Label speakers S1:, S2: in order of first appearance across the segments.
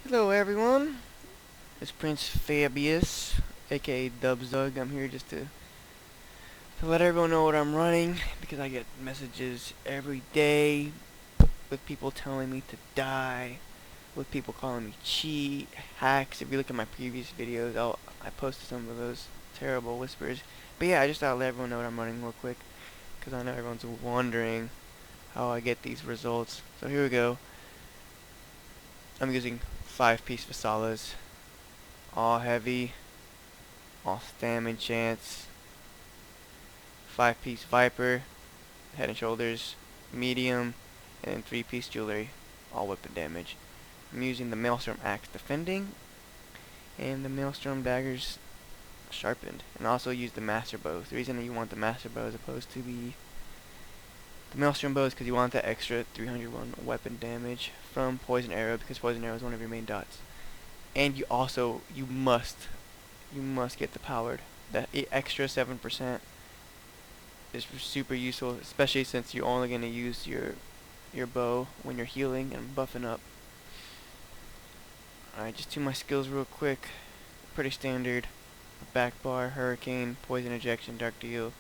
S1: Hello everyone, it's Prince Fabius, aka Dubzug. I'm here just to let everyone know what I'm running, because I get messages every day with people telling me to die, with people calling me cheat, hacks. If you look at my previous videos, I posted some of those terrible whispers. But yeah, I just thought I'd let everyone know what I'm running real quick, because I know everyone's wondering how I get these results. So here we go. I'm using 5-piece Fasalas, all heavy, all stam enchants, 5-piece Viper, head and shoulders, medium, and then 3-piece jewelry, all weapon damage. I'm using the Maelstrom axe defending, and the Maelstrom daggers sharpened, and also use the master bows. The reason that you want the master bow as opposed to the Maelstrom bow is because you want that extra 301 weapon damage from poison arrow, because poison arrow is one of your main dots. And you must get the powered. That extra 7% is super useful, especially since you're only going to use your bow when you're healing and buffing up. Alright, just do my skills real quick. Pretty standard. Back bar, hurricane, poison injection, dark deal,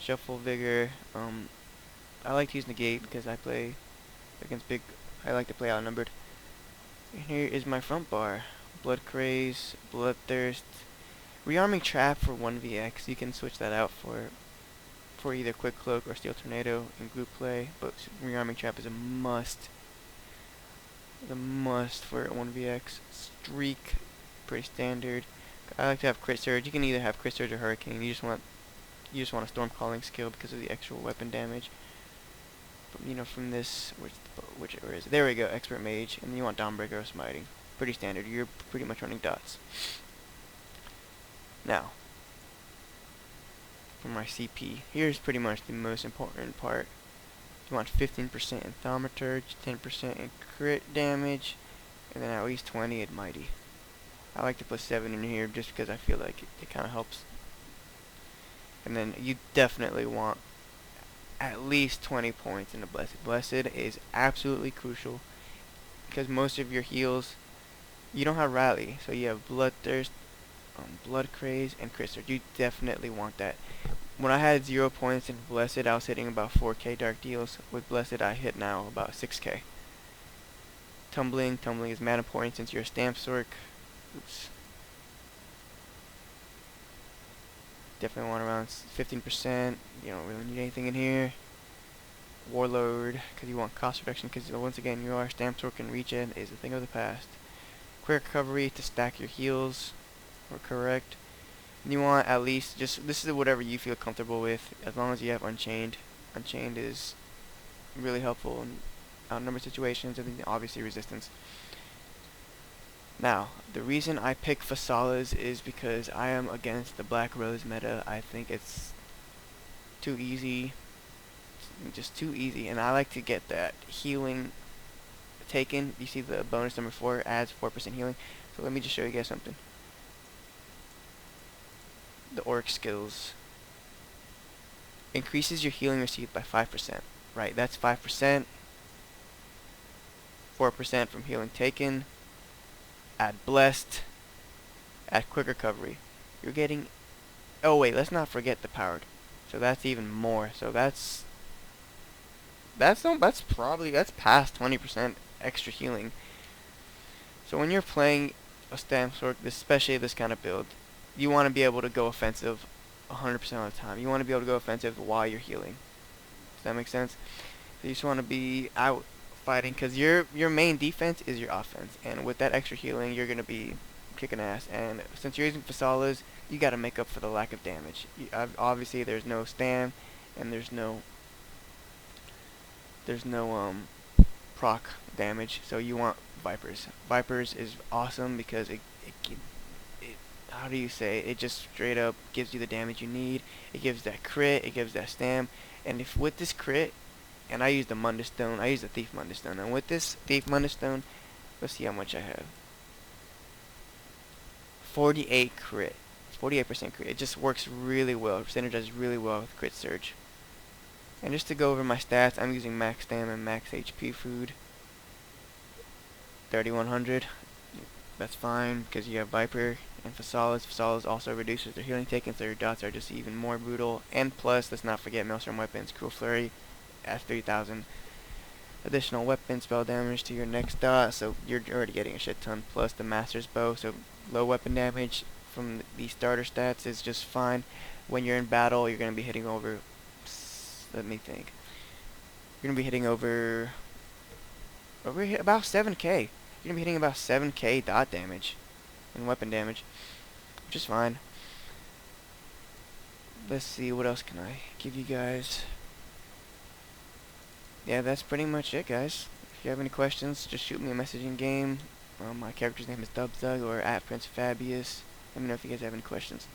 S1: shuffle, vigor. I like to use negate because I play against I like to play outnumbered. And here is my front bar. Blood craze, bloodthirst, rearming trap for 1vx. You can switch that out for either quick cloak or steel tornado in group play, but rearming trap is a must. The must for 1vx. Streak, pretty standard. I like to have crit surge. You can either have crit surge or hurricane. You just want a storm calling skill because of the extra weapon damage. But, from this, which is there we go, expert mage, and then you want dawnbreaker or smiting. Pretty standard. You're pretty much running dots. Now, for my CP, here's pretty much the most important part. You want 15% in thaumaturge, 10% in crit damage, and then at least 20 in mighty. I like to put 7 in here just because I feel like it kind of helps. And then you definitely want at least 20 points in the blessed. Blessed is absolutely crucial because most of your heals, you don't have rally, so you have bloodthirst, blood craze, and crit surge. You definitely want that. When I had 0 points in blessed, I was hitting about 4k dark deals. With blessed, I hit now about 6k. Tumbling is mana point since you're a StamSorc. Oops. Definitely want around 15%. You don't really need anything in here. Warlord, because you want cost reduction, because once again, you are StamSorc and regen is a thing of the past. Quick recovery to stack your heals, or correct. And you want at least, this is whatever you feel comfortable with, as long as you have Unchained. Unchained is really helpful in outnumbered situations, and then obviously resistance. Now, the reason I pick Fasalas is because I am against the Black Rose meta. I think it's too easy, just too easy, and I like to get that healing taken. You see the bonus number 4 adds 4% healing. So let me just show you guys something. The Orc skills increases your healing received by 5%. Right, that's 5%. 4% from healing taken. Add blessed. Add quick recovery. You're getting. Oh wait, let's not forget the powered. So that's even more. So that's past 20% extra healing. So when you're playing a StamSorc, especially this kind of build, you want to be able to go offensive 100% of the time. You want to be able to go offensive while you're healing. Does that make sense? So you just want to be out fighting, because your main defense is your offense, and with that extra healing, you're going to be kicking ass. And since you're using Fasalas, you got to make up for the lack of damage. Obviously, there's no stam, and there's no proc damage, so you want Vipers. Vipers is awesome because it how do you say it just straight up gives you the damage you need. It gives that crit, it gives that stam, and if with this crit, and I use the Mundus Stone, I use the Thief Mundus Stone, and with this Thief Mundus Stone, let's see how much I have. 48 crit. 48% crit. It just works really well. It synergizes really well with crit surge. And just to go over my stats, I'm using max stam and max HP food. 3100. That's fine because you have Viper and Fasalas. Fasalas also reduces their healing taken, so your dots are just even more brutal. And plus, let's not forget Maelstrom weapons. Cruel Flurry at 3,000 additional weapon spell damage to your next dot, so you're already getting a shit ton. Plus the Master's Bow, so low weapon damage from the starter stats is just fine. When you're in battle, you're going to be hitting over, let me think, you're going to be hitting over about 7k. You're going to be hitting about 7k dot damage and weapon damage, which is fine. Let's see, what else can I give you guys? Yeah, that's pretty much it, guys. If you have any questions, just shoot me a message in game. My character's name is Dubzug or @PrinceFabius. Let me know if you guys have any questions.